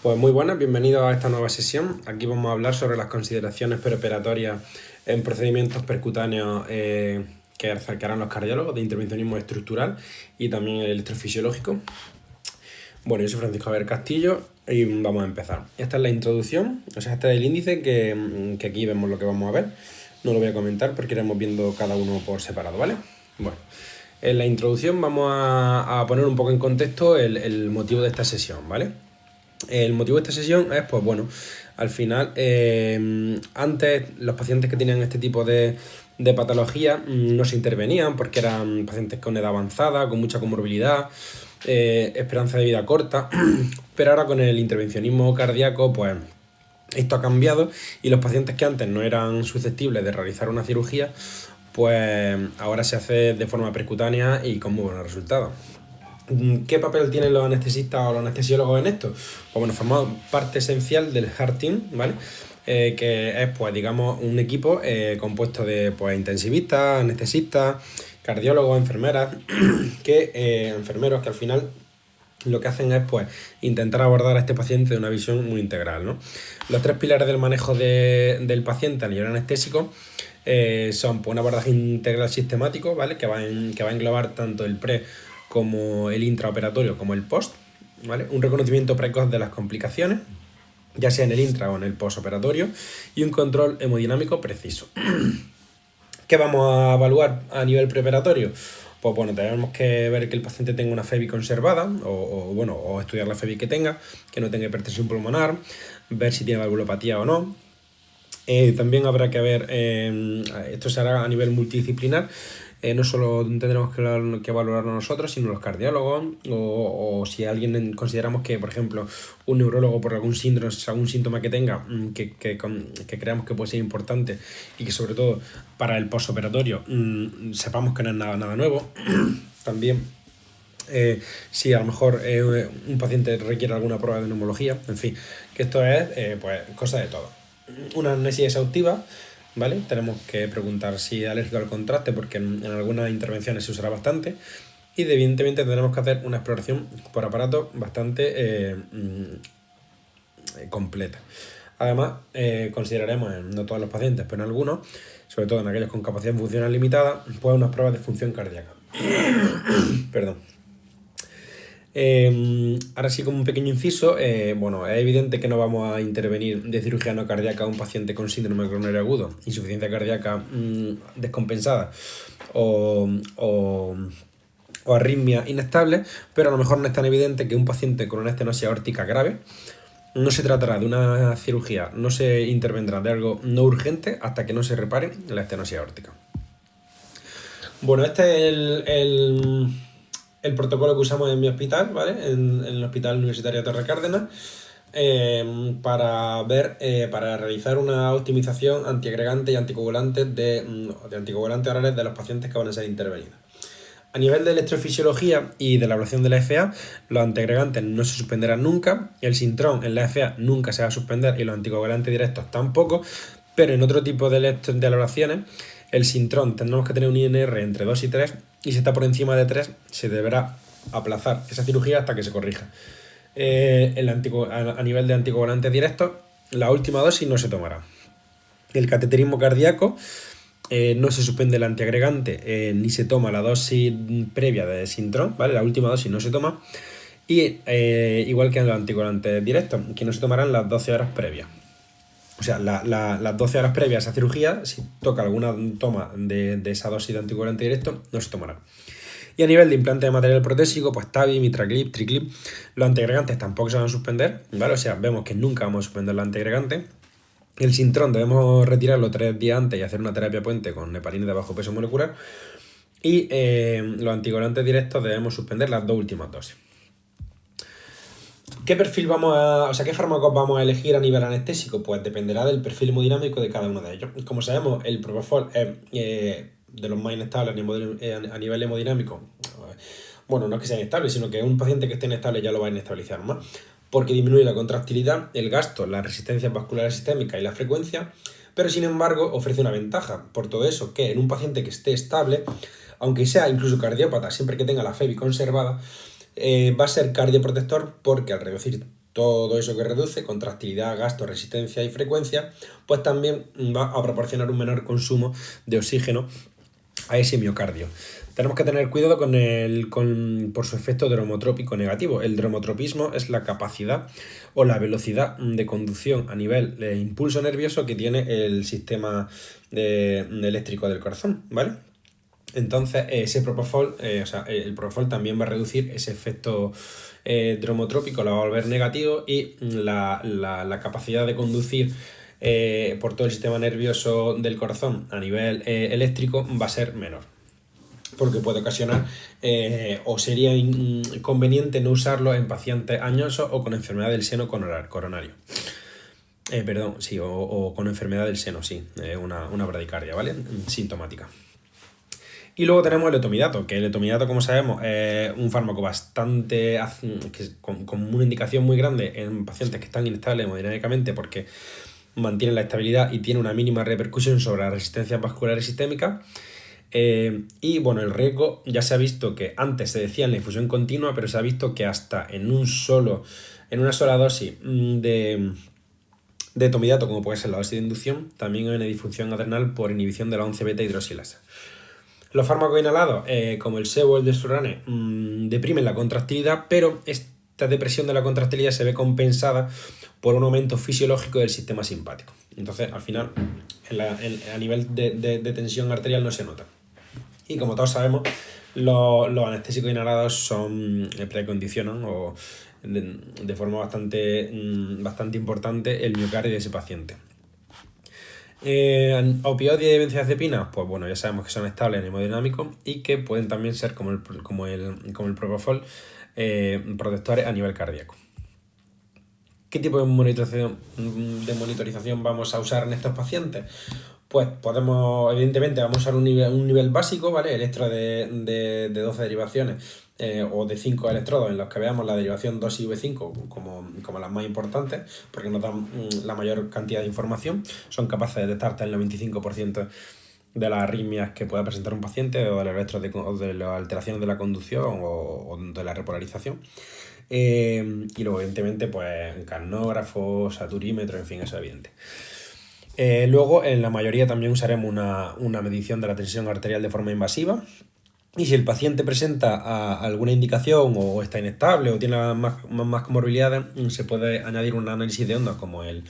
Pues muy buenas, bienvenidos a esta nueva sesión. Aquí vamos a hablar sobre las consideraciones preoperatorias en procedimientos percutáneos que harán los cardiólogos de intervencionismo estructural y también el electrofisiológico. Bueno, yo soy Francisco Javier Castillo y vamos a empezar. Esta es la introducción, o sea, este es el índice que aquí vemos lo que vamos a ver. No lo voy a comentar porque iremos viendo cada uno por separado, ¿vale? Bueno, en la introducción vamos a poner un poco en contexto el motivo de esta sesión, ¿vale? El motivo de esta sesión es, pues bueno, al final, antes los pacientes que tenían este tipo de patología no se intervenían porque eran pacientes con edad avanzada, con mucha comorbilidad, esperanza de vida corta, pero ahora con el intervencionismo cardíaco, pues esto ha cambiado y los pacientes que antes no eran susceptibles de realizar una cirugía, pues ahora se hace de forma percutánea y con muy buenos resultados. ¿Qué papel tienen los anestesistas o los anestesiólogos en esto? Pues bueno, formamos parte esencial del Heart Team, ¿vale? Que es, pues digamos, un equipo compuesto de pues, intensivistas, anestesistas, cardiólogos, enfermeras, enfermeros que al final lo que hacen es pues intentar abordar a este paciente de una visión muy integral, ¿no? Los tres pilares del manejo del paciente a nivel anestésico son pues, un abordaje integral sistemático, ¿vale? Que va a englobar tanto el pre como el intraoperatorio como el post, ¿vale? Un reconocimiento precoz de las complicaciones, ya sea en el intra o en el postoperatorio, y un control hemodinámico preciso. ¿Qué vamos a evaluar a nivel preoperatorio? Pues bueno, tenemos que ver que el paciente tenga una FEBI conservada, o estudiar la FEBI que no tenga hipertensión pulmonar, ver si tiene valvulopatía o no. También habrá que ver, esto se hará a nivel multidisciplinar, no solo tendremos que valorarlo nosotros, sino los cardiólogos, o si alguien consideramos que, por ejemplo, un neurólogo por algún síntoma que tenga, que creamos que puede ser importante y que sobre todo para el postoperatorio sepamos que no es nada nuevo. También si a lo mejor un paciente requiere alguna prueba de neumología, en fin, que esto es pues cosa de todo. Una amnesia exhaustiva, ¿vale? Tenemos que preguntar si es alérgico al contraste porque en algunas intervenciones se usará bastante y evidentemente tendremos que hacer una exploración por aparato bastante completa. Además, consideraremos en no todos los pacientes, pero en algunos, sobre todo en aquellos con capacidad funcional limitada, pues unas pruebas de función cardíaca. Perdón. Ahora sí, como un pequeño inciso, bueno, es evidente que no vamos a intervenir de cirugía no cardíaca a un paciente con síndrome coronario agudo, insuficiencia cardíaca descompensada o arritmia inestable, pero a lo mejor no es tan evidente que un paciente con una estenosis aórtica grave no se tratará de una cirugía, no se intervendrá de algo no urgente hasta que no se repare la estenosis aórtica. Bueno, este es el protocolo que usamos en mi hospital, ¿vale? En el Hospital Universitario Torre Cárdenas, para realizar una optimización antiagregante y anticoagulante de anticoagulantes orales de los pacientes que van a ser intervenidos. A nivel de electrofisiología y de la evaluación de la FA, los antiagregantes no se suspenderán nunca, el sintrón en la FA nunca se va a suspender y los anticoagulantes directos tampoco, pero en otro tipo de evaluaciones, el sintrón tendremos que tener un INR entre 2 y 3 y si está por encima de 3 se deberá aplazar esa cirugía hasta que se corrija. A nivel de anticoagulantes directos, la última dosis no se tomará. El cateterismo cardíaco, no se suspende el antiagregante ni se toma la dosis previa de sintrón, ¿vale? La última dosis no se toma. Y igual que en los anticoagulantes directos, que no se tomarán las 12 horas previas. O sea, las 12 horas previas a esa cirugía, si toca alguna toma de esa dosis de anticoagulante directo, no se tomará. Y a nivel de implante de material protésico, pues TAVI, Mitraclip, Triclip, los antiagregantes tampoco se van a suspender, ¿vale? O sea, vemos que nunca vamos a suspender los antiagregantes. El sintrón debemos retirarlo 3 días antes y hacer una terapia puente con heparina de bajo peso molecular. Y los anticoagulantes directos debemos suspender las 2 últimas dosis. ¿Qué qué fármacos vamos a elegir a nivel anestésico? Pues dependerá del perfil hemodinámico de cada uno de ellos. Como sabemos, el propofol es de los más inestables a nivel hemodinámico. Bueno, no es que sea inestable, sino que un paciente que esté inestable ya lo va a inestabilizar más, porque disminuye la contractilidad, el gasto, las resistencias vasculares sistémicas y la frecuencia, pero sin embargo ofrece una ventaja. Por todo eso, que en un paciente que esté estable, aunque sea incluso cardiópata, siempre que tenga la FEBI conservada, va a ser cardioprotector porque al reducir todo eso que reduce, contractilidad, gasto, resistencia y frecuencia, pues también va a proporcionar un menor consumo de oxígeno a ese miocardio. Tenemos que tener cuidado por su efecto dromotrópico negativo. El dromotropismo es la capacidad o la velocidad de conducción a nivel de impulso nervioso que tiene el sistema eléctrico del corazón, ¿vale? Entonces, ese propofol, el propofol también va a reducir ese efecto dromotrópico, lo va a volver negativo, y la capacidad de conducir por todo el sistema nervioso del corazón a nivel eléctrico va a ser menor, porque puede ocasionar o sería conveniente no usarlo en pacientes añosos o con enfermedad del seno coronario. O con enfermedad del seno, una bradicardia, ¿vale? Sintomática. Y luego tenemos el etomidato, que el etomidato, como sabemos, es un fármaco bastante con una indicación muy grande en pacientes que están inestables hemodinámicamente, porque mantiene la estabilidad y tiene una mínima repercusión sobre la resistencia vascular y sistémica. Y bueno, el riesgo ya se ha visto que antes se decía en la infusión continua, pero se ha visto que hasta en una sola dosis de etomidato, como puede ser la dosis de inducción, también hay una disfunción adrenal por inhibición de la 11-beta hidroxilasa. Los fármacos inhalados, como el sebo o el deslorane, deprimen la contractilidad, pero esta depresión de la contractilidad se ve compensada por un aumento fisiológico del sistema simpático. Entonces, al final, a nivel de tensión arterial no se nota. Y como todos sabemos, los anestésicos inhalados precondicionan o de forma bastante importante el miocardio de ese paciente. Opioides y benzodiazepinas, pues bueno, ya sabemos que son estables en hemodinámico y que pueden también ser como el propofol, protectores a nivel cardíaco. ¿Qué tipo de monitorización vamos a usar en estos pacientes? Pues evidentemente vamos a usar un nivel básico, ¿vale? Electro de 12 derivaciones o de 5 electrodos, en los que veamos la derivación 2 y V5 como las más importantes, porque nos dan la mayor cantidad de información. Son capaces de detectar el 95% de las arritmias que pueda presentar un paciente, o de las alteraciones de la conducción o de la repolarización. Y luego, evidentemente, pues carnógrafo, saturímetro, en fin, eso es evidente. Luego, en la mayoría también usaremos una medición de la tensión arterial de forma invasiva. Y si el paciente presenta alguna indicación o está inestable o tiene más comorbilidades, se puede añadir un análisis de ondas como el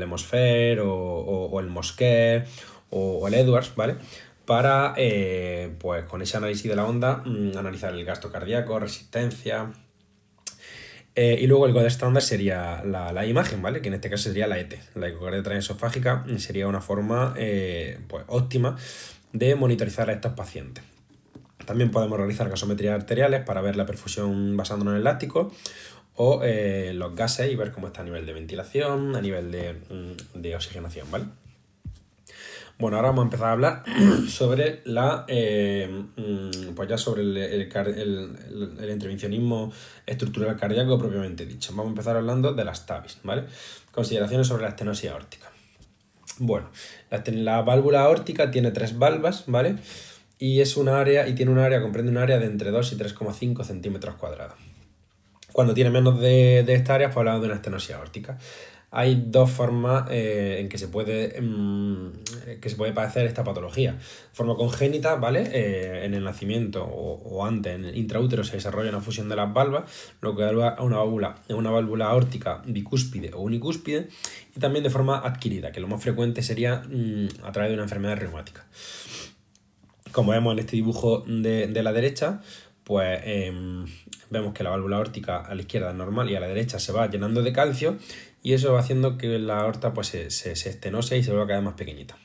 Hemosfer o el Mosquer o el Edwards, ¿vale? Para, pues con ese análisis de la onda, analizar el gasto cardíaco, resistencia. Y luego el gold estándar sería la imagen, ¿vale? Que en este caso sería la ET, la ecocardiografía transesofágica, sería una forma pues óptima de monitorizar a estos pacientes. También podemos realizar gasometrías arteriales para ver la perfusión basándonos en el láctico o los gases y ver cómo está a nivel de ventilación, a nivel de oxigenación, ¿vale? Bueno, ahora vamos a empezar a hablar sobre sobre el intervencionismo estructural cardíaco propiamente dicho. Vamos a empezar hablando de las TAVIs, ¿vale? Consideraciones sobre la estenosis aórtica. Bueno, la válvula aórtica tiene 3 valvas, ¿vale? Y comprende un área de entre 2 y 3,5 centímetros cuadrados. Cuando tiene menos de esta área, pues hablamos de una estenosis aórtica. Hay dos formas en que se puede padecer esta patología. De forma congénita, ¿vale? En el nacimiento o antes, en el intraútero, se desarrolla una fusión de las valvas, lo que da lugar a una válvula aórtica bicúspide o unicúspide, y también de forma adquirida, que lo más frecuente sería a través de una enfermedad reumática. Como vemos en este dibujo de la derecha, pues vemos que la válvula aórtica a la izquierda es normal y a la derecha se va llenando de calcio, y eso va haciendo que la aorta pues se estenose y se vuelva cada vez más pequeñita.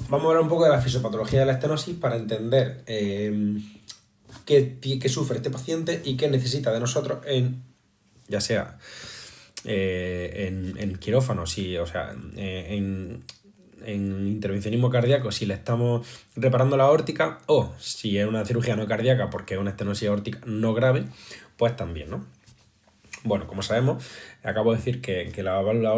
Vamos a hablar un poco de la fisiopatología de la estenosis para entender qué sufre este paciente y qué necesita de nosotros ya sea en quirófano, en intervencionismo cardíaco, si le estamos reparando la aórtica, o si es una cirugía no cardíaca porque es una estenosis aórtica no grave, pues también, ¿no? Bueno, como sabemos, acabo de decir que la válvula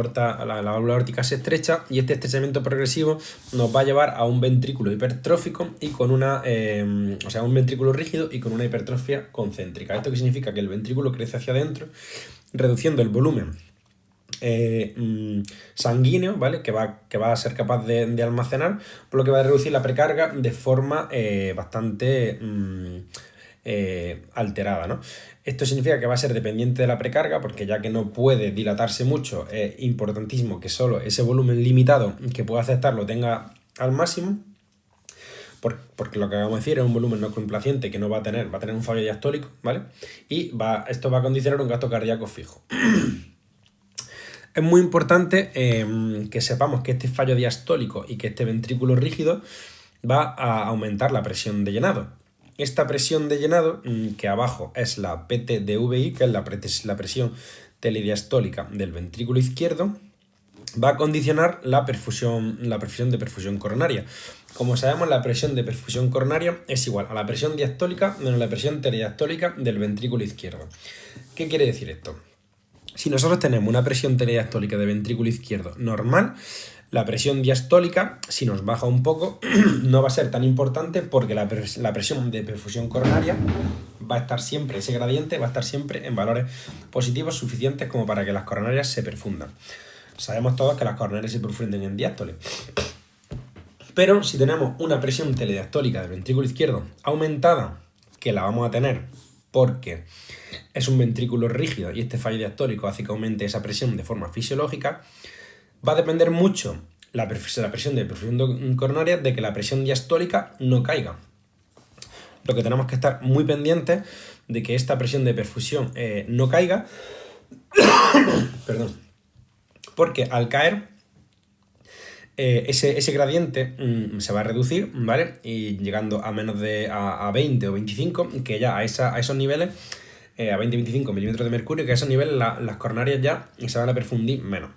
la válvula aórtica se estrecha y este estrechamiento progresivo nos va a llevar a un ventrículo hipertrófico y con un ventrículo rígido y con una hipertrofia concéntrica. ¿Esto qué significa? Que el ventrículo crece hacia adentro, reduciendo el volumen sanguíneo, ¿vale? Que va a ser capaz de almacenar, por lo que va a reducir la precarga de forma bastante alterada, ¿no? Esto significa que va a ser dependiente de la precarga, porque ya que no puede dilatarse mucho, es importantísimo que solo ese volumen limitado que pueda aceptar lo tenga al máximo, porque lo que vamos a decir es un volumen no complaciente que no va a tener un fallo diastólico, ¿vale? Y esto va a condicionar un gasto cardíaco fijo. Es muy importante que sepamos que este fallo diastólico y que este ventrículo rígido va a aumentar la presión de llenado. Esta presión de llenado, que abajo es la PT-DVI, que es la presión telediastólica del ventrículo izquierdo, va a condicionar la presión de perfusión coronaria. Como sabemos, la presión de perfusión coronaria es igual a la presión diastólica menos la presión telediastólica del ventrículo izquierdo. ¿Qué quiere decir esto? Si nosotros tenemos una presión telediastólica de ventrículo izquierdo normal, la presión diastólica, si nos baja un poco, no va a ser tan importante porque la presión de perfusión coronaria va a estar siempre, ese gradiente va a estar siempre en valores positivos suficientes como para que las coronarias se perfundan. Sabemos todos que las coronarias se perfunden en diástole. Pero si tenemos una presión telediastólica del ventrículo izquierdo aumentada, que la vamos a tener porque es un ventrículo rígido y este fallo diastólico hace que aumente esa presión de forma fisiológica, va a depender mucho la presión de perfusión coronaria de que la presión diastólica no caiga. Lo que tenemos que estar muy pendientes de que esta presión de perfusión no caiga, perdón, porque al caer ese gradiente se va a reducir, ¿vale? Y llegando a menos de a 20 o 25, que ya a esos niveles, a 20-25 milímetros de mercurio, que a esos niveles las coronarias ya se van a perfundir menos.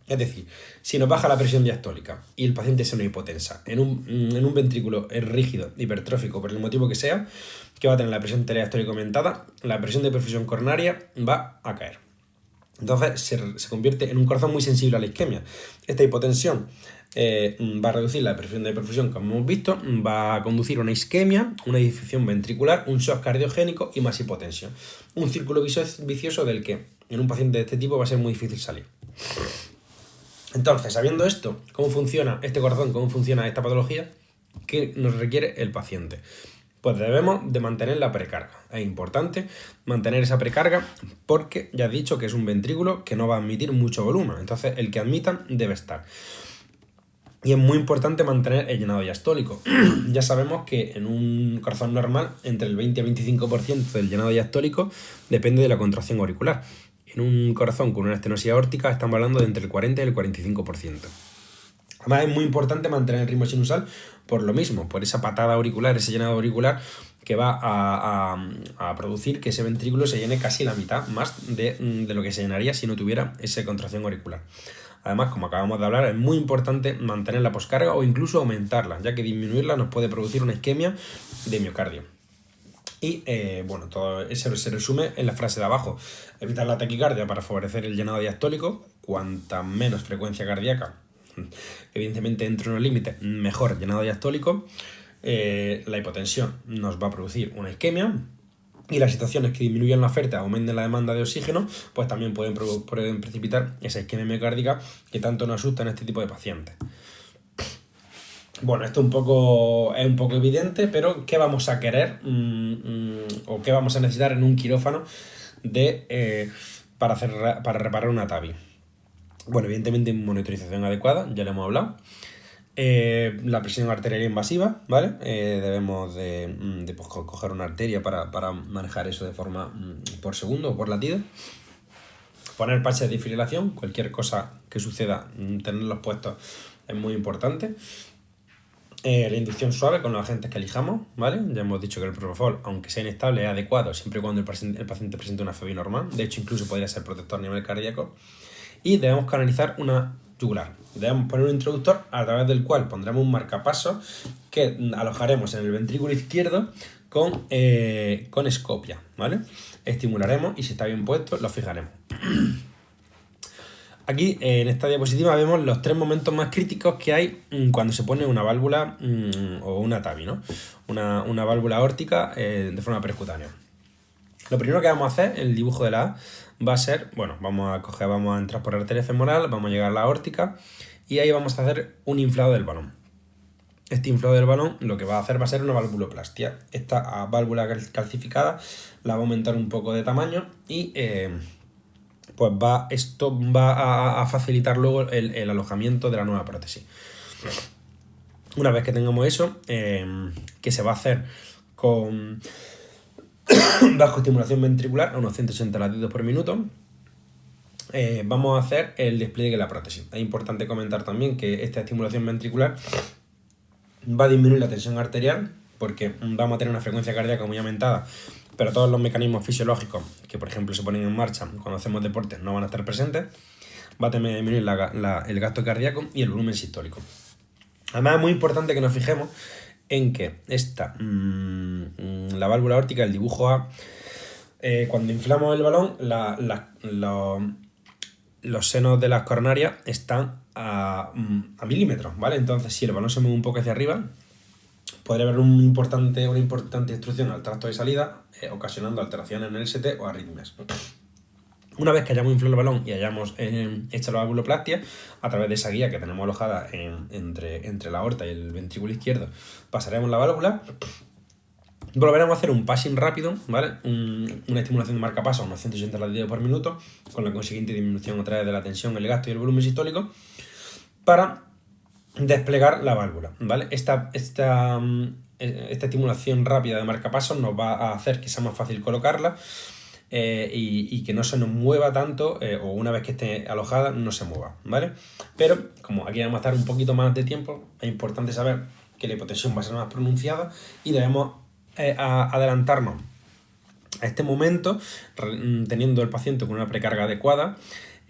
Es decir, si nos baja la presión diastólica y el paciente es una hipotensa en un ventrículo rígido, hipertrófico, por el motivo que sea, que va a tener la presión telediastólica aumentada, la presión de perfusión coronaria va a caer. Entonces se convierte en un corazón muy sensible a la isquemia. Esta hipotensión va a reducir la presión de perfusión, como hemos visto, va a conducir a una isquemia, una disfunción ventricular, un shock cardiogénico y más hipotensión. Un círculo vicioso del que en un paciente de este tipo va a ser muy difícil salir. Entonces, sabiendo esto, cómo funciona este corazón, cómo funciona esta patología, ¿qué nos requiere el paciente? Pues debemos de mantener la precarga. Es importante mantener esa precarga porque ya he dicho que es un ventrículo que no va a admitir mucho volumen. Entonces, el que admitan debe estar. Y es muy importante mantener el llenado diastólico. Ya sabemos que en un corazón normal, entre el 20 y el 25% del llenado diastólico depende de la contracción auricular. En un corazón con una estenosis aórtica estamos hablando de entre el 40 y el 45%. Además es muy importante mantener el ritmo sinusal por lo mismo, por esa patada auricular, ese llenado auricular que va a producir que ese ventrículo se llene casi la mitad más de lo que se llenaría si no tuviera esa contracción auricular. Además, como acabamos de hablar, es muy importante mantener la poscarga o incluso aumentarla, ya que disminuirla nos puede producir una isquemia de miocardio. Y todo eso se resume en la frase de abajo. Evitar la taquicardia para favorecer el llenado diastólico. Cuanta menos frecuencia cardíaca, evidentemente dentro de unos límites, mejor llenado diastólico. La hipotensión nos va a producir una isquemia. Y las situaciones que disminuyan la oferta, aumenten la demanda de oxígeno, pues también pueden precipitar esa isquemia miocárdica que tanto nos asusta en este tipo de pacientes. Bueno, esto es un poco evidente, pero ¿qué vamos a querer o qué vamos a necesitar en un quirófano para reparar una TAVI? Bueno, evidentemente monitorización adecuada, ya lo hemos hablado. La presión arterial invasiva, ¿vale? Debemos de coger una arteria para manejar eso de forma por segundo o por latido. Poner parches de fibrilación, cualquier cosa que suceda, tenerlos puestos es muy importante. La inducción suave con los agentes que elijamos, ¿vale? Ya hemos dicho que el propofol, aunque sea inestable, es adecuado siempre y cuando el paciente presente una FEBI normal. De hecho, incluso podría ser protector a nivel cardíaco. Y debemos canalizar una yugular. Debemos poner un introductor a través del cual pondremos un marcapasos que alojaremos en el ventrículo izquierdo con escopia, ¿vale? Estimularemos y si está bien puesto lo fijaremos. Aquí en esta diapositiva vemos los 3 momentos más críticos que hay cuando se pone una válvula o una TAVI, ¿no? Una válvula aórtica de forma percutánea. Lo primero que vamos a hacer, el dibujo de la A, va a ser, bueno, vamos a entrar por la arteria femoral, vamos a llegar a la aórtica y ahí vamos a hacer un inflado del balón. Este inflado del balón lo que va a hacer va a ser una valvuloplastia. Esta válvula calcificada la va a aumentar un poco de tamaño y pues esto va a facilitar luego el alojamiento de la nueva prótesis. Una vez que tengamos eso, que se va a hacer con bajo estimulación ventricular a unos 180 latidos por minuto, vamos a hacer el despliegue de la prótesis. Es importante comentar también que esta estimulación ventricular va a disminuir la tensión arterial porque vamos a tener una frecuencia cardíaca muy aumentada, pero todos los mecanismos fisiológicos que por ejemplo se ponen en marcha cuando hacemos deportes no van a estar presentes. Va a disminuir el gasto cardíaco y el volumen sistólico. Además es muy importante que nos fijemos en que la válvula aórtica, el dibujo A, cuando inflamos el balón, los senos de las coronarias están a milímetros, ¿vale? Entonces, si el balón se mueve un poco hacia arriba, podría haber una importante obstrucción al tracto de salida, ocasionando alteraciones en el ST o arritmias. Una vez que hayamos inflado el balón y hayamos hecho la valvuloplastia, a través de esa guía que tenemos alojada entre la aorta y el ventrículo izquierdo, pasaremos la válvula. Volveremos a hacer un passing rápido, ¿vale? Una estimulación de marcapasos a unos 180 latidos por minuto, con la consiguiente disminución otra vez de la tensión, el gasto y el volumen sistólico, para desplegar la válvula, ¿vale? Esta estimulación rápida de marcapasos nos va a hacer que sea más fácil colocarla y que no se nos mueva tanto o una vez que esté alojada no se mueva, ¿vale? Pero como aquí vamos a estar un poquito más de tiempo, es importante saber que la hipotensión va a ser más pronunciada y debemos adelantarnos a este momento teniendo el paciente con una precarga adecuada.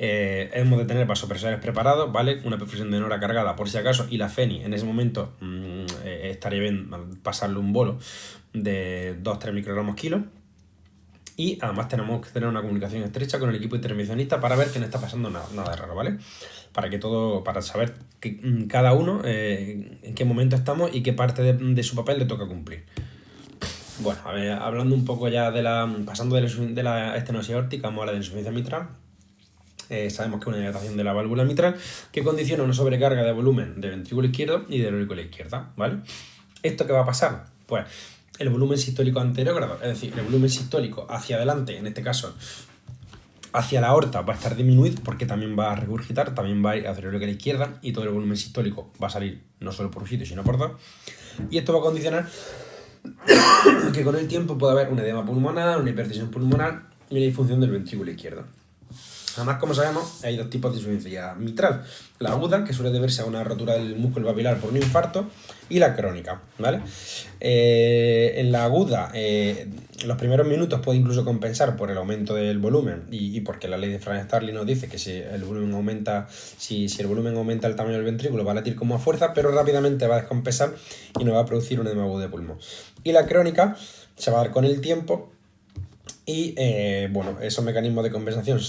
Hemos de tener vasopresores preparados, ¿vale? Una perfusión de nora cargada por si acaso y la FENI en ese momento estaría bien pasarle un bolo de 2-3 microgramos kilo. Y además tenemos que tener una comunicación estrecha con el equipo intervencionista para ver que no está pasando nada raro, ¿vale? Para saber que cada uno en qué momento estamos y qué parte de su papel le toca cumplir. Bueno, a ver, hablando un poco ya pasando de la estenosis aórtica, vamos a la de insuficiencia mitral. Sabemos que es una dilatación de la válvula mitral que condiciona una sobrecarga de volumen del ventrículo izquierdo y de la aurícula izquierda, ¿vale? ¿Esto qué va a pasar? Pues el volumen sistólico anterógrado, es decir, el volumen sistólico hacia adelante, en este caso hacia la aorta, va a estar disminuido porque también va a regurgitar, también va a ir hacia la aurícula izquierda y todo el volumen sistólico va a salir no solo por un sitio sino por dos. Y esto va a condicionar que con el tiempo puede haber un edema pulmonar, una hipertensión pulmonar y una disfunción del ventrículo izquierdo. Además, como sabemos, hay dos tipos de insuficiencia mitral. La aguda, que suele deberse a una rotura del músculo papilar por un infarto, y la crónica, ¿vale? En la aguda, los primeros minutos puede incluso compensar por el aumento del volumen y porque la ley de Frank-Starling nos dice que si el volumen aumenta el tamaño del ventrículo va a latir con más fuerza, pero rápidamente va a descompensar y nos va a producir un edema agudo de pulmón. Y la crónica se va a dar con el tiempo. Y esos mecanismos de compensación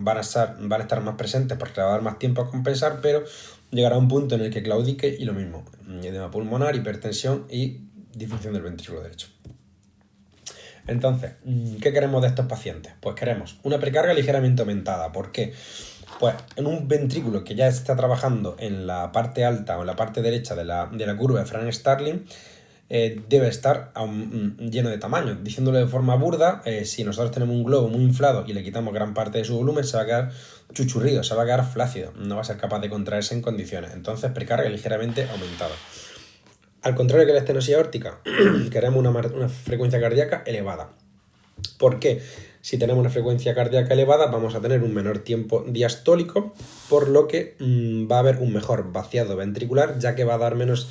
van a estar más presentes porque va a dar más tiempo a compensar, pero llegará un punto en el que claudique y lo mismo, edema pulmonar, hipertensión y disfunción del ventrículo derecho. Entonces, ¿qué queremos de estos pacientes? Pues queremos una precarga ligeramente aumentada. ¿Por qué? Pues en un ventrículo que ya está trabajando en la parte alta o en la parte derecha de la curva de Frank-Starling, debe estar lleno de tamaño. Diciéndolo de forma burda, si nosotros tenemos un globo muy inflado y le quitamos gran parte de su volumen, se va a quedar chuchurrido, se va a quedar flácido, no va a ser capaz de contraerse en condiciones. Entonces, precarga ligeramente aumentada. Al contrario que la estenosis aórtica, queremos una frecuencia cardíaca elevada. ¿Por qué? Si tenemos una frecuencia cardíaca elevada, vamos a tener un menor tiempo diastólico, por lo que va a haber un mejor vaciado ventricular, ya que va a dar menos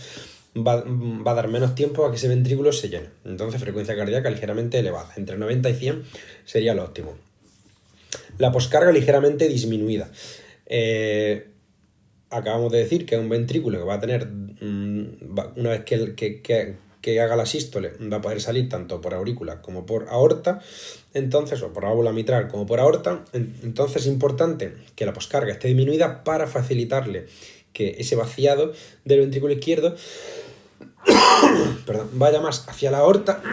tiempo a que ese ventrículo se llene. Entonces, frecuencia cardíaca ligeramente elevada. Entre 90 y 100 sería lo óptimo. La poscarga ligeramente disminuida. Acabamos de decir que es un ventrículo que va a tener, una vez que que haga la sístole va a poder salir tanto por aurícula como por aorta, entonces, o por válvula mitral como por aorta. Entonces es importante que la poscarga esté disminuida para facilitarle que ese vaciado del ventrículo izquierdo vaya más hacia la aorta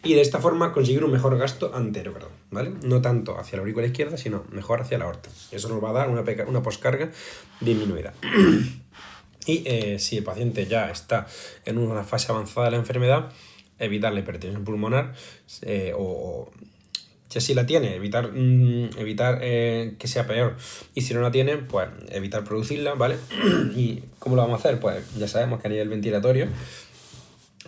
y de esta forma conseguir un mejor gasto anterior, ¿vale? No tanto hacia la aurícula izquierda, sino mejor hacia la aorta. Eso nos va a dar una poscarga disminuida. Y si el paciente ya está en una fase avanzada de la enfermedad, evitar la hipertensión pulmonar o si así la tiene, evitar que sea peor. Y si no la tiene, pues evitar producirla, ¿vale? ¿Y cómo lo vamos a hacer? Pues ya sabemos que a nivel ventilatorio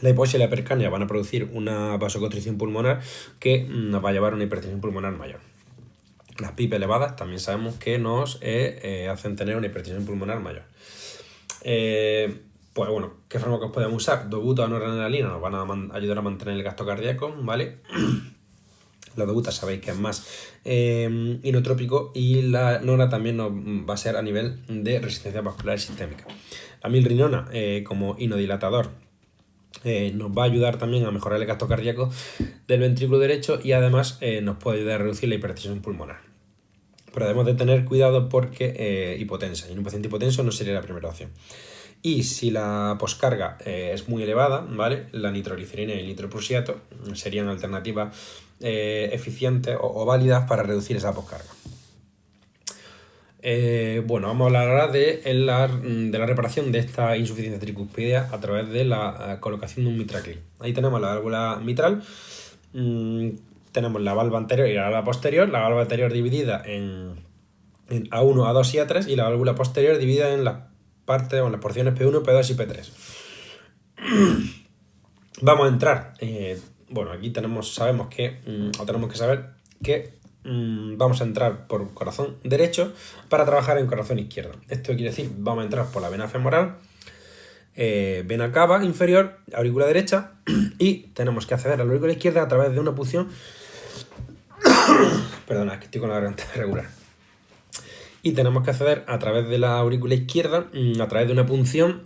la hipoxia y la hipercapnia van a producir una vasoconstricción pulmonar que nos va a llevar a una hipertensión pulmonar mayor. Las PIP elevadas también sabemos que nos hacen tener una hipertensión pulmonar mayor. Pues bueno, ¿qué fármacos podemos usar? Dobuta o noradrenalina nos van a ayudar a mantener el gasto cardíaco, ¿vale? La dobuta sabéis que es más inotrópico y la nora también nos va a ser a nivel de resistencia vascular sistémica. La milrinona como inodilatador nos va a ayudar también a mejorar el gasto cardíaco del ventrículo derecho y además nos puede ayudar a reducir la hipertensión pulmonar. Pero debemos de tener cuidado porque hipotensa, y en un paciente hipotenso no sería la primera opción. Y si la poscarga es muy elevada, ¿vale? La nitroglicerina y el nitroprusiato serían alternativas eficientes o válidas para reducir esa poscarga. Bueno, vamos a hablar ahora de la reparación de esta insuficiencia tricuspidea a través de la colocación de un mitraclip. Ahí tenemos la válvula mitral, tenemos la valva anterior y la valva posterior, la valva anterior dividida en A1, A2 y A3 y la válvula posterior dividida en las partes o en las porciones P1, P2 y P3. Vamos a entrar, aquí sabemos que saber que vamos a entrar por corazón derecho para trabajar en corazón izquierdo. Esto quiere decir, vamos a entrar por la vena femoral, vena cava inferior, aurícula derecha, y tenemos que acceder a la aurícula izquierda a través de una punción. Perdona, es que estoy con la garganta regular. Y tenemos que acceder a través de la aurícula izquierda a través de una punción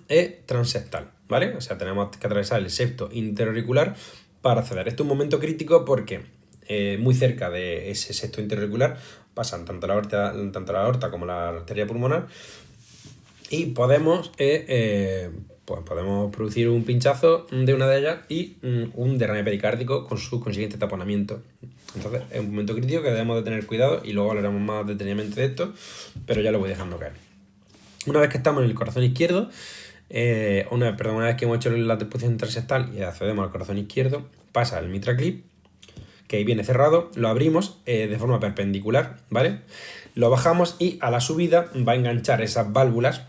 transeptal, ¿vale? O sea, tenemos que atravesar el septo interauricular para acceder. Esto es un momento crítico porque muy cerca de ese septo interauricular pasan tanto la aorta como la arteria pulmonar y podemos producir un pinchazo de una de ellas y un derrame pericárdico con su consiguiente taponamiento. Entonces es un momento crítico que debemos de tener cuidado y luego hablaremos más detenidamente de esto, pero ya lo voy dejando caer. Una vez que estamos en el corazón izquierdo, una vez que hemos hecho la disposición transeptal y accedemos al corazón izquierdo, pasa el mitraclip, que ahí viene cerrado, lo abrimos de forma perpendicular, ¿vale? Lo bajamos y a la subida va a enganchar esas válvulas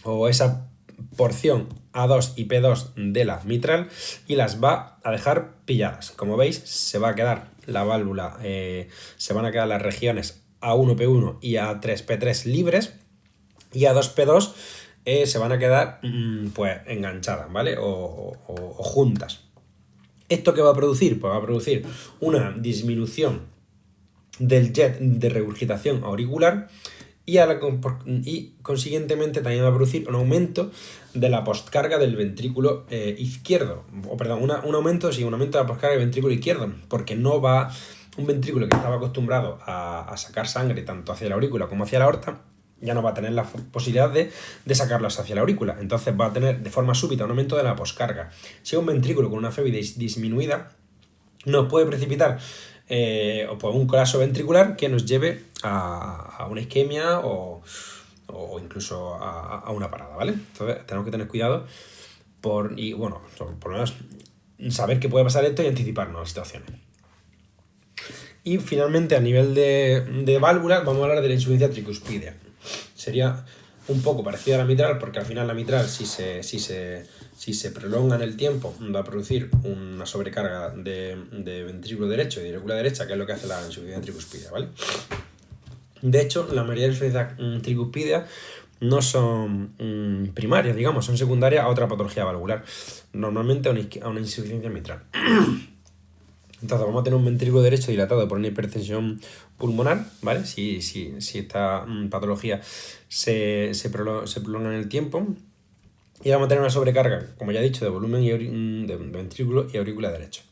o esa porción A2 y P2 de la mitral y las va a dejar pilladas. Como veis, se va a quedar la válvula, se van a quedar las regiones A1P1 y A3P3 libres y A2P2 se van a quedar pues enganchadas, ¿vale? O juntas. ¿Esto qué va a producir? Pues va a producir una disminución del jet de regurgitación auricular y consiguientemente también va a producir un aumento de la postcarga del ventrículo izquierdo. Un aumento de la postcarga del ventrículo izquierdo, porque no va un ventrículo que estaba acostumbrado a sacar sangre tanto hacia la aurícula como hacia la aorta, ya no va a tener la posibilidad de sacarlos hacia la aurícula. Entonces va a tener de forma súbita un aumento de la poscarga. Si es un ventrículo con una febridez disminuida, nos puede precipitar pues un colapso ventricular que nos lleve a una isquemia o incluso a una parada, ¿vale? Entonces tenemos que tener cuidado por lo menos saber que puede pasar esto y anticiparnos a las situaciones. Y finalmente, a nivel de válvulas, vamos a hablar de la insuficiencia tricuspidea. Sería un poco parecida a la mitral, porque al final la mitral, si se prolonga en el tiempo, va a producir una sobrecarga de ventrículo derecho y de aurícula derecha, que es lo que hace la insuficiencia tricuspidea, ¿vale? De hecho, la mayoría de insuficiencias tricuspidea no son primarias, digamos, son secundarias a otra patología valvular, normalmente a una insuficiencia mitral. Entonces vamos a tener un ventrículo derecho dilatado por una hipertensión pulmonar, ¿vale? Si esta patología se prolonga en el tiempo. Y vamos a tener una sobrecarga, como ya he dicho, de volumen de ventrículo y aurícula derecho.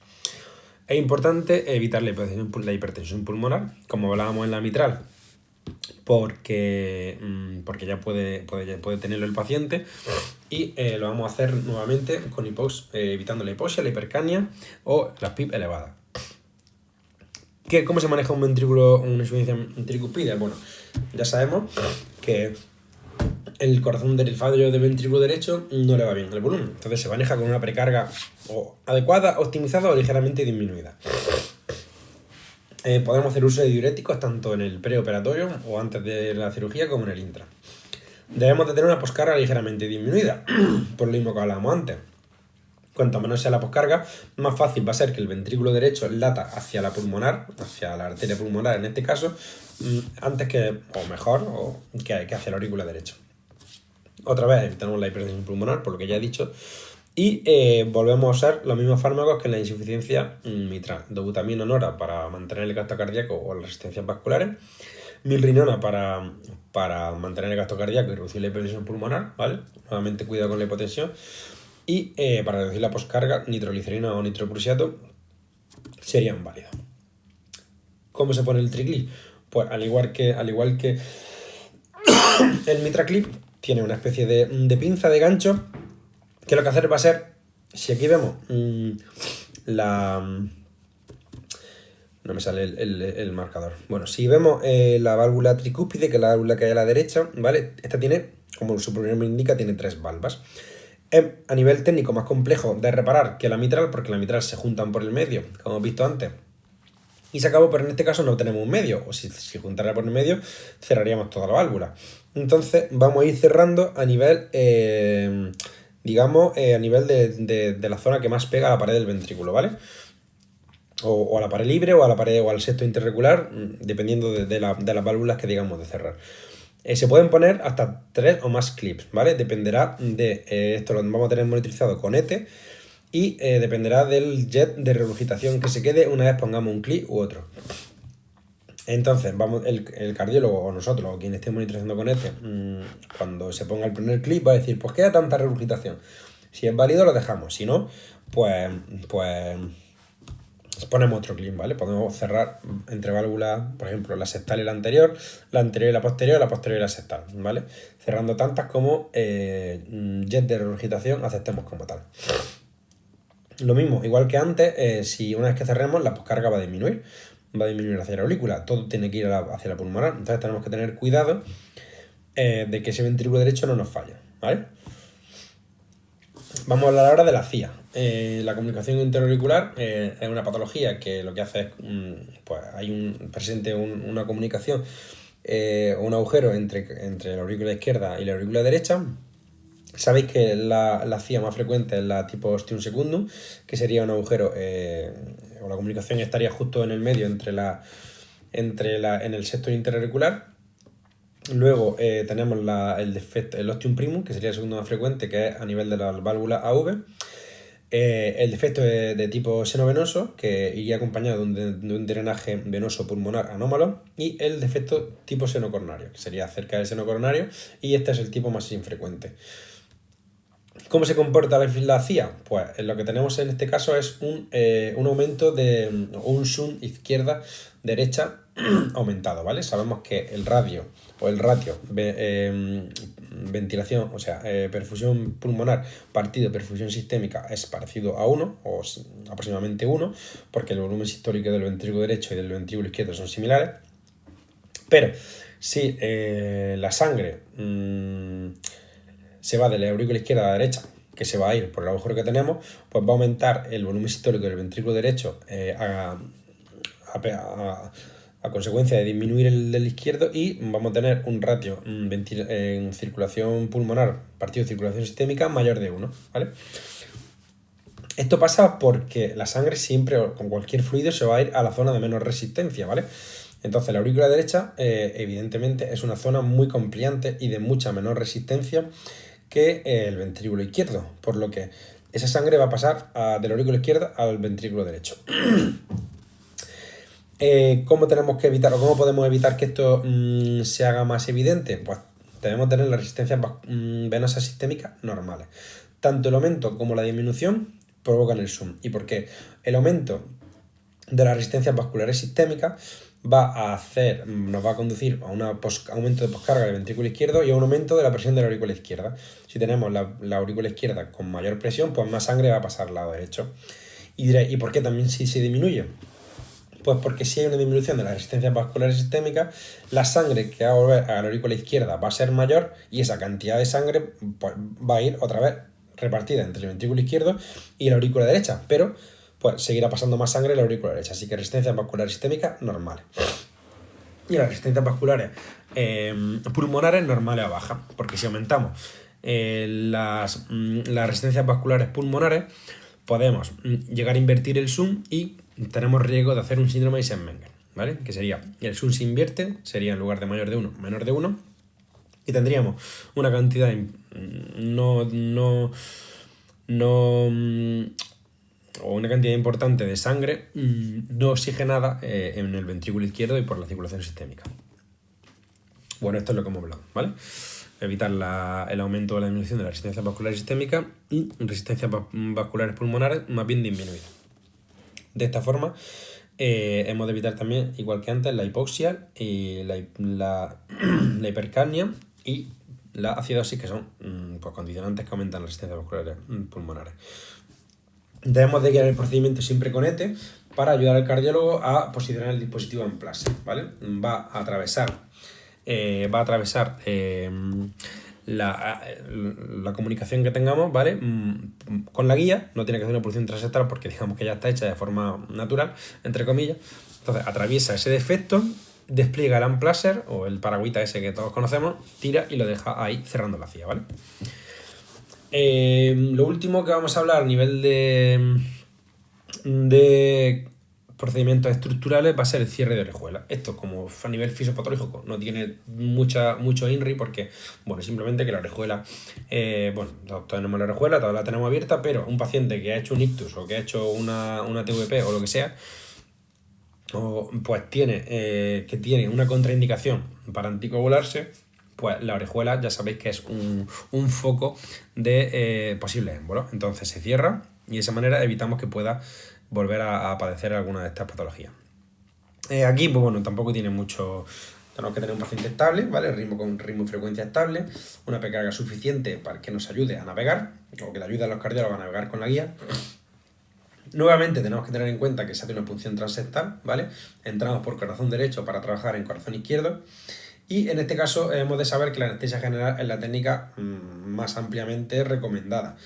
Es importante evitar la hipertensión pulmonar, como hablábamos en la mitral, porque ya puede tenerlo el paciente, y lo vamos a hacer nuevamente con evitando la hipoxia, la hipercania o las PIP elevadas. ¿Cómo se maneja una insuficiencia ventricuspide? Bueno, ya sabemos que el corazón del fallo del ventrículo derecho no le va bien el volumen, entonces se maneja con una precarga adecuada, optimizada o ligeramente disminuida. Podemos hacer uso de diuréticos tanto en el preoperatorio o antes de la cirugía como en el intra. Debemos de tener una poscarga ligeramente disminuida, por lo mismo que hablábamos antes. Cuanto menor sea la poscarga, más fácil va a ser que el ventrículo derecho lata hacia la pulmonar, hacia la arteria pulmonar en este caso, antes que, o mejor, que hacia la aurícula derecha. Otra vez evitamos la hipertensión pulmonar, por lo que ya he dicho, y volvemos a usar los mismos fármacos que en la insuficiencia mitral. Dobutamina nora para mantener el gasto cardíaco o las resistencias vasculares, milrinona para mantener el gasto cardíaco y reducir la hipertensión pulmonar, ¿vale? Nuevamente cuidado con la hipotensión. Y para reducir la poscarga, nitroglicerina o nitroprusiato serían válidos. ¿Cómo se pone el triclip? Pues al igual que el mitraclip, tiene una especie de pinza de gancho, que lo que hacer va a ser, si aquí vemos no me sale el marcador. Bueno, si vemos la válvula tricúspide, que es la válvula que hay a la derecha, ¿vale? Esta tiene, como su nombre indica, tiene 3 valvas. Es a nivel técnico más complejo de reparar que la mitral, porque la mitral se juntan por el medio, como hemos visto antes, y se acabó, pero en este caso no tenemos un medio, o si juntara por el medio, cerraríamos toda la válvula. Entonces vamos a ir cerrando a nivel, a nivel de la zona que más pega a la pared del ventrículo, ¿vale? O a la pared libre o a la pared o al septo interregular, dependiendo de las válvulas que digamos de cerrar. Se pueden poner hasta 3 o más clips, ¿vale? Dependerá de esto, lo vamos a tener monitorizado con ETE, y dependerá del jet de regurgitación que se quede una vez pongamos un clip u otro. Entonces, el cardiólogo o nosotros, o quien esté monitorizando con ETE, cuando se ponga el primer clip va a decir, pues queda tanta regurgitación. Si es válido lo dejamos, si no, pues ponemos otro clip, ¿vale? Podemos cerrar entre válvulas, por ejemplo, la septal y la anterior y la posterior y la septal, ¿vale? Cerrando tantas como jet de regurgitación aceptemos como tal. Lo mismo, igual que antes, si una vez que cerremos, la poscarga va a disminuir hacia la aurícula, todo tiene que ir hacia la pulmonar, entonces tenemos que tener cuidado de que ese ventrículo derecho no nos falle, ¿vale? Vamos a hablar ahora de la CIA. La comunicación interauricular es una patología que lo que hace es, pues presente una comunicación o un agujero entre la aurícula izquierda y la aurícula derecha. Sabéis que la CIA más frecuente es la tipo ostium secundum, que sería un agujero, o la comunicación estaría justo en el medio en el septo interauricular. Luego tenemos el ostium primum, que sería el segundo más frecuente, que es a nivel de la válvula AV. El defecto de tipo senovenoso, que iría acompañado de un drenaje venoso pulmonar anómalo, y el defecto tipo seno coronario, que sería cerca del seno coronario, y este es el tipo más infrecuente. ¿Cómo se comporta la CIA? Pues lo que tenemos en este caso es un aumento un zoom izquierda-derecha aumentado, ¿vale? Sabemos que el ratio ventilación, o sea, perfusión pulmonar partido perfusión sistémica es parecido a 1 o aproximadamente 1, porque el volumen sistólico del ventrículo derecho y del ventrículo izquierdo son similares. Pero si la sangre se va de la aurícula izquierda a la derecha, que se va a ir por el agujero que tenemos, pues va a aumentar el volumen sistólico del ventrículo derecho a consecuencia de disminuir el del izquierdo, y vamos a tener un ratio en circulación pulmonar partido de circulación sistémica mayor de 1, ¿vale? Esto pasa porque la sangre siempre, con cualquier fluido, se va a ir a la zona de menos resistencia, ¿vale? Entonces la aurícula derecha evidentemente es una zona muy compliante y de mucha menor resistencia que el ventrículo izquierdo, por lo que esa sangre va a pasar de la aurícula izquierda al ventrículo derecho. ¿Cómo tenemos que evitar o cómo podemos evitar que esto se haga más evidente? Pues debemos tener las resistencias venosas sistémicas normales. Tanto el aumento como la disminución provocan el zoom. ¿Y por qué? El aumento de las resistencias vasculares sistémicas nos va a conducir a un aumento de poscarga del ventrículo izquierdo y a un aumento de la presión de la aurícula izquierda. Si tenemos la aurícula izquierda con mayor presión, pues más sangre va a pasar al lado derecho. Y diréis, ¿y por qué también si se disminuye? Pues porque si hay una disminución de las resistencias vasculares sistémicas, la sangre que va a volver a la aurícula izquierda va a ser mayor y esa cantidad de sangre pues, va a ir otra vez repartida entre el ventrículo izquierdo y la aurícula derecha, pero pues seguirá pasando más sangre en la aurícula derecha, así que resistencias vasculares sistémicas normales. Y las resistencias vasculares pulmonares normales a bajas, porque si aumentamos las resistencias vasculares pulmonares, podemos llegar a invertir el zoom y tenemos riesgo de hacer un síndrome de Eisenmenger, ¿vale? Que sería, el zoom se invierte, sería en lugar de mayor de 1, menor de 1, y tendríamos una cantidad o una cantidad importante de sangre no oxigenada en el ventrículo izquierdo y por la circulación sistémica. Bueno, esto es lo que hemos hablado, ¿vale? Evitar el aumento o la disminución de la resistencia vascular sistémica y resistencias vasculares pulmonares más bien disminuida. De esta forma, hemos de evitar también, igual que antes, la hipoxia y la hipercapnia y la acidosis, que son pues, condicionantes que aumentan las resistencias vasculares pulmonares. Debemos de guiar el procedimiento siempre con ETE para ayudar al cardiólogo a posicionar el dispositivo en place, ¿vale? Va a atravesar la comunicación que tengamos, ¿vale? Con la guía, no tiene que hacer una posición transectal porque digamos que ya está hecha de forma natural, entre comillas. Entonces atraviesa ese defecto, despliega el unplacer o el paragüita ese que todos conocemos, tira y lo deja ahí cerrando la cia, ¿vale? Lo último que vamos a hablar a nivel de procedimientos estructurales va a ser el cierre de orejuela. Esto, como a nivel fisiopatológico, no tiene mucho INRI porque, bueno, simplemente que la orejuela, todos tenemos la orejuela, todos la tenemos abierta, pero un paciente que ha hecho un ictus o que ha hecho una TVP o lo que sea, pues tiene una contraindicación para anticoagularse, pues la orejuela ya sabéis que es un foco de posibles émbolos. Entonces se cierra y de esa manera evitamos que pueda volver a padecer alguna de estas patologías. Aquí, pues bueno, tampoco tiene mucho. Tenemos que tener un paciente estable, ¿vale? Con ritmo y frecuencia estable, una precarga suficiente para que nos ayude a navegar, o que le ayude a los cardiólogos a navegar con la guía. Nuevamente tenemos que tener en cuenta que se hace una punción transectal, ¿vale? Entramos por corazón derecho para trabajar en corazón izquierdo. Y en este caso hemos de saber que la anestesia general es la técnica más ampliamente recomendada,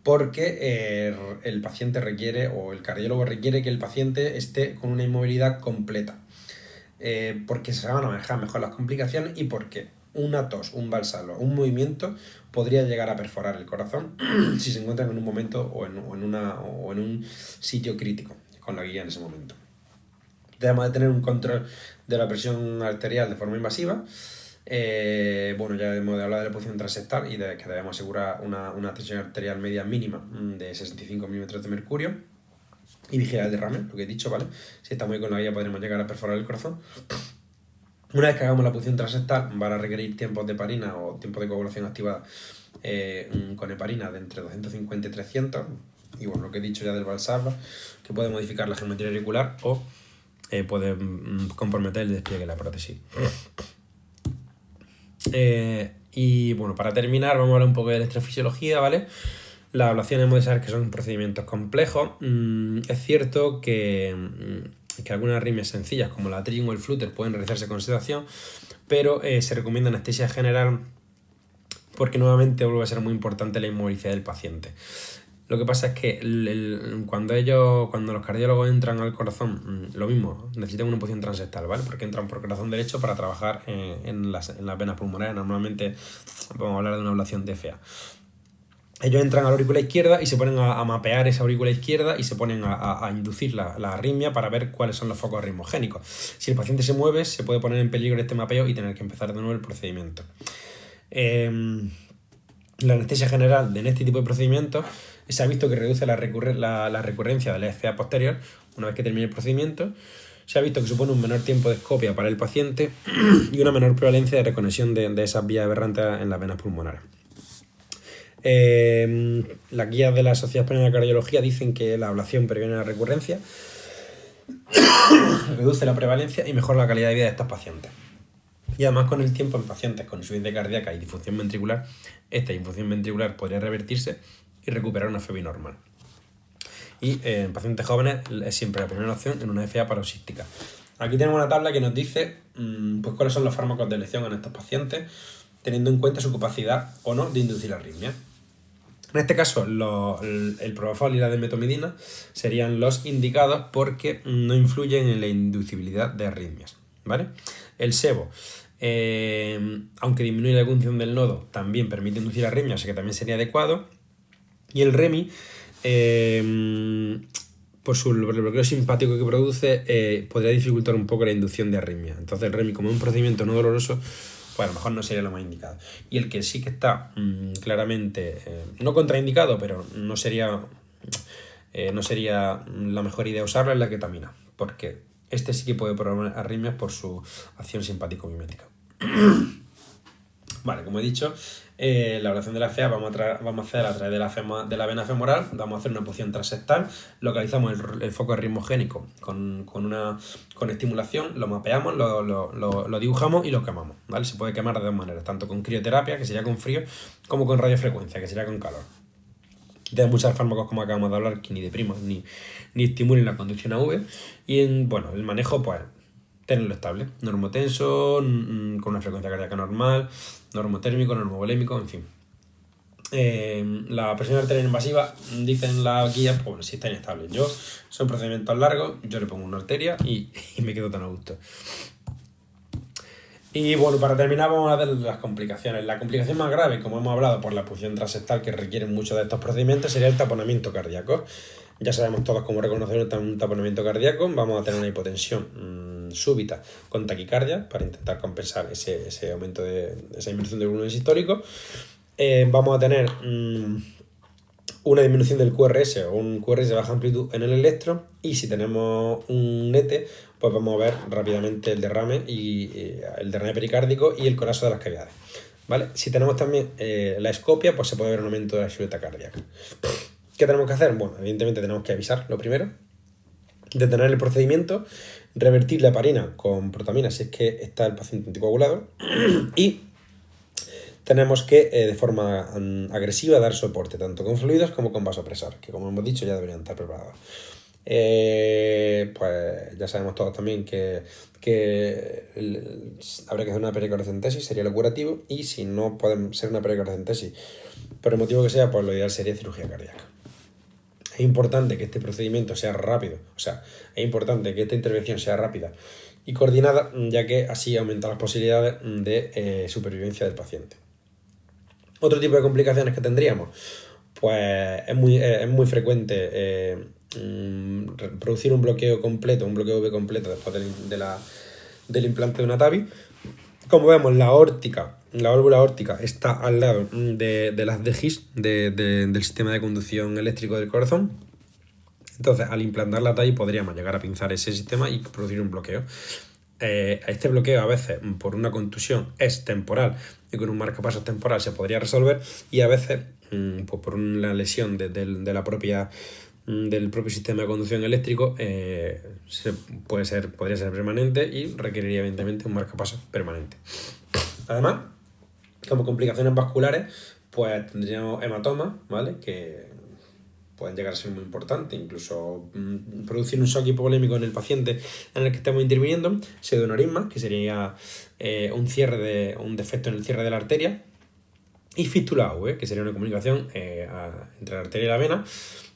porque el paciente requiere, o el cardiólogo requiere que el paciente esté con una inmovilidad completa, porque se van a manejar mejor las complicaciones y porque una tos, un valsalva, un movimiento podría llegar a perforar el corazón si se encuentran en un momento o en un sitio crítico con la guía en ese momento. Debemos de tener un control de la presión arterial de forma invasiva. Ya hemos de hablar de la posición transectal y de que debemos asegurar una tensión arterial media mínima de 65 milímetros de mercurio y vigilar el derrame, lo que he dicho, ¿vale? Si estamos ahí con la guía podremos llegar a perforar el corazón. Una vez que hagamos la posición transectal van a requerir tiempos de heparina o tiempos de coagulación activada con heparina de entre 250 y 300. Y bueno, lo que he dicho ya del Valsalva, que puede modificar la geometría auricular o puede comprometer el despliegue de la prótesis. Y bueno, para terminar vamos a hablar un poco de electrofisiología, ¿vale? Las ablaciones hemos de saber que son procedimientos complejos. Es cierto que algunas arritmias sencillas como la atrium o el flutter pueden realizarse con sedación, pero se recomienda anestesia general porque nuevamente vuelve a ser muy importante la inmovilización del paciente. Lo que pasa es que cuando los cardiólogos entran al corazón, lo mismo, necesitan una posición transectal, ¿vale? Porque entran por corazón derecho para trabajar en las venas pulmonares. Normalmente vamos a hablar de una ablación DFA. Ellos entran a la aurícula izquierda y se ponen a mapear esa aurícula izquierda y se ponen a inducir la arritmia para ver cuáles son los focos arritmogénicos. Si el paciente se mueve, se puede poner en peligro este mapeo y tener que empezar de nuevo el procedimiento. La anestesia general en este tipo de procedimientos se ha visto que reduce la recurrencia de la FA posterior una vez que termine el procedimiento. se ha visto que supone un menor tiempo de escopia para el paciente y una menor prevalencia de reconexión de esas vías aberrantes en las venas pulmonares. Las guías de la Sociedad Española de Cardiología dicen que la ablación previene la recurrencia, reduce la prevalencia y mejora la calidad de vida de estos pacientes. Y además, con el tiempo, en pacientes con insuficiencia cardíaca y disfunción ventricular, esta disfunción ventricular podría revertirse y recuperar una FEV normal. Y en pacientes jóvenes es siempre la primera opción en una FA paroxística. Aquí tenemos una tabla que nos dice pues cuáles son los fármacos de elección en estos pacientes, teniendo en cuenta su capacidad o no de inducir arritmia. En este caso, el propofol y la desmetomidina serían los indicados porque no influyen en la inducibilidad de arritmias, ¿vale? El sebo, aunque disminuye la función del nodo, también permite inducir arritmias, o sea que también sería adecuado. Y el remi, por el bloqueo simpático que produce, podría dificultar un poco la inducción de arritmia. Entonces el remi, como es un procedimiento no doloroso, pues a lo mejor no sería lo más indicado. Y el que sí que está claramente, no contraindicado, pero no sería la mejor idea usarlo, es la ketamina, porque este sí que puede provocar arritmias por su acción simpático-mimética. Vale, como he dicho, la ablación de la FA vamos a hacer a través de la vena femoral, vamos a hacer una punción transeptal, localizamos el foco arritmogénico con estimulación, lo mapeamos, lo dibujamos y lo quemamos, ¿vale? Se puede quemar de dos maneras, tanto con crioterapia, que sería con frío, como con radiofrecuencia, que sería con calor. Hay muchos fármacos, como acabamos de hablar, que ni depriman ni estimulen la conducción AV. Y el manejo, pues, tenerlo estable. Normotenso, con una frecuencia cardíaca normal, normotérmico, normovolémico, en fin. La presión arterial invasiva, dicen las guías, pues sí está inestable. Son procedimientos largos, yo le pongo una arteria y me quedo tan a gusto. Y bueno, para terminar vamos a ver las complicaciones. La complicación más grave, como hemos hablado, por la punción transeptal, que requiere muchos de estos procedimientos, sería el taponamiento cardíaco. Ya sabemos todos cómo reconocer un taponamiento cardíaco. Vamos a tener una hipotensión súbita con taquicardia para intentar compensar ese aumento de esa inversión del volumen sistólico. Vamos a tener una disminución del QRS o un QRS de baja amplitud en el electro, y si tenemos un NETE, pues vamos a ver rápidamente el derrame pericárdico y el colapso de las cavidades, ¿vale? Si tenemos también la escopia, pues se puede ver un aumento de la silueta cardíaca. ¿Qué tenemos que hacer? Bueno, evidentemente tenemos que avisar, lo primero, detener el procedimiento, revertir la heparina con protamina si es que está el paciente anticoagulado, y tenemos que de forma agresiva dar soporte tanto con fluidos como con vasopresor, que como hemos dicho ya deberían estar preparados. Pues ya sabemos todos también que habría que hacer una pericardocentesis, sería lo curativo, y si no puede ser una pericardocentesis por el motivo que sea, pues lo ideal sería cirugía cardíaca. Es importante que este procedimiento sea rápido, o sea, es importante que esta intervención sea rápida y coordinada, ya que así aumenta las posibilidades de supervivencia del paciente. Otro tipo de complicaciones que tendríamos, pues es muy frecuente producir un bloqueo V completo después del implante de una TAVI. Como vemos, la válvula aórtica está al lado de las DGIS, del sistema de conducción eléctrico del corazón. Entonces, al implantar la TAVI podríamos llegar a pinzar ese sistema y producir un bloqueo. Este bloqueo, a veces por una contusión, es temporal y con un marcapasos temporal se podría resolver, y a veces pues por una lesión del propio sistema de conducción eléctrico podría ser permanente y requeriría evidentemente un marcapasos permanente. Además, como complicaciones vasculares, pues tendríamos hematomas, ¿vale?, que pueden llegar a ser muy importantes, incluso producir un shock hipovolémico en el paciente en el que estemos interviniendo, pseudoaneurisma, que sería un defecto en el cierre de la arteria, y fístula AV, que sería una comunicación entre la arteria y la vena.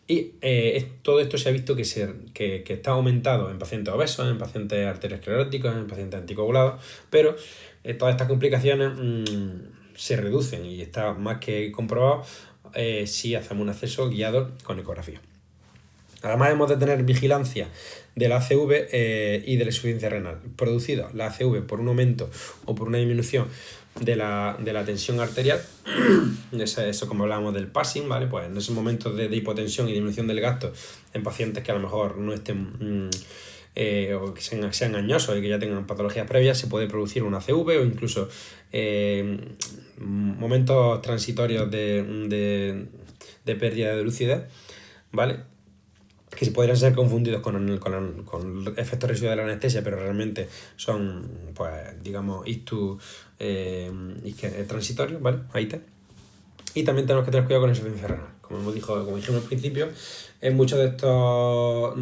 Y todo esto se ha visto que está aumentado en pacientes obesos, en pacientes arterioscleróticos, en pacientes anticoagulados, pero todas estas complicaciones se reducen, y está más que comprobado si hacemos un acceso guiado con ecografía. Además, hemos de tener vigilancia del ACV y de la insuficiencia renal. Producida la ACV por un aumento o por una disminución de la tensión arterial, eso como hablábamos del passing, ¿vale? Pues en esos momentos de hipotensión y disminución del gasto en pacientes que a lo mejor no estén o que sean añosos y que ya tengan patologías previas, se puede producir una ACV o incluso momentos transitorios de pérdida de lucidez, ¿vale? Que se podrían ser confundidos con efectos residuales de la anestesia, pero realmente son, pues, digamos, ictus transitorios, ¿vale? Ahí está. Y también tenemos que tener cuidado con la insuficiencia renal. Como dijimos al principio, en muchos de estos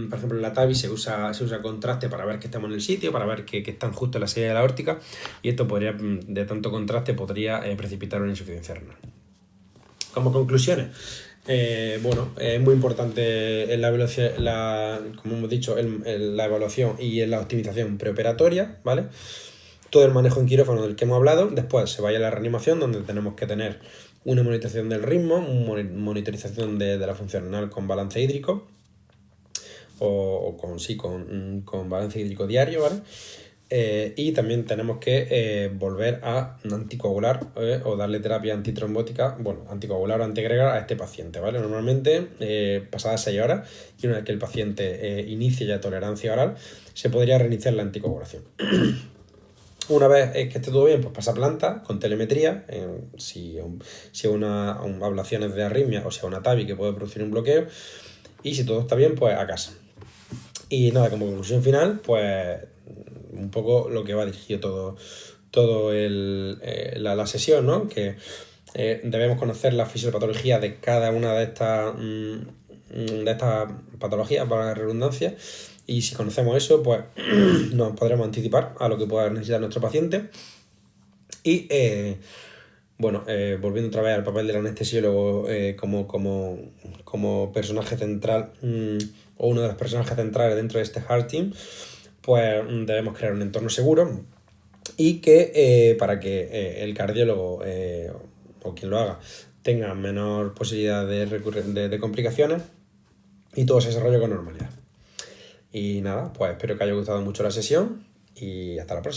por ejemplo, en la TAVI se usa contraste para ver que estamos en el sitio, para ver que están justo en la salida de la aórtica, y esto podría, de tanto contraste, podría precipitar una insuficiencia renal. Como conclusiones, bueno, es muy importante como hemos dicho, la evaluación y la optimización preoperatoria, ¿vale? Todo el manejo en quirófano del que hemos hablado. Después se vaya a la reanimación, donde tenemos que tener una monitorización del ritmo, una monitorización de la función renal con balance hídrico, o con balance hídrico diario, ¿vale? Y también tenemos que volver a anticoagular o darle terapia antitrombótica, bueno, anticoagular o antiagregar a este paciente, ¿vale? Normalmente, pasadas 6 horas, y una vez que el paciente inicie ya tolerancia oral, se podría reiniciar la anticoagulación. Una vez que esté todo bien, pues pasa a planta con telemetría, si una ablación es de arritmia o si una TAVI que puede producir un bloqueo, y si todo está bien, pues a casa. Y nada, como conclusión final, pues un poco lo que va dirigido todo la sesión, ¿no? Que debemos conocer la fisiopatología de cada una de estas patologías, para la redundancia, y si conocemos eso, pues nos podremos anticipar a lo que pueda necesitar nuestro paciente. Y bueno, volviendo otra vez al papel del anestesiólogo como personaje central, o uno de los personajes centrales dentro de este Heart Team, pues debemos crear un entorno seguro y que para que el cardiólogo o quien lo haga tenga menor posibilidad de complicaciones y todo se desarrolle con normalidad. Y nada, pues espero que haya gustado mucho la sesión y hasta la próxima.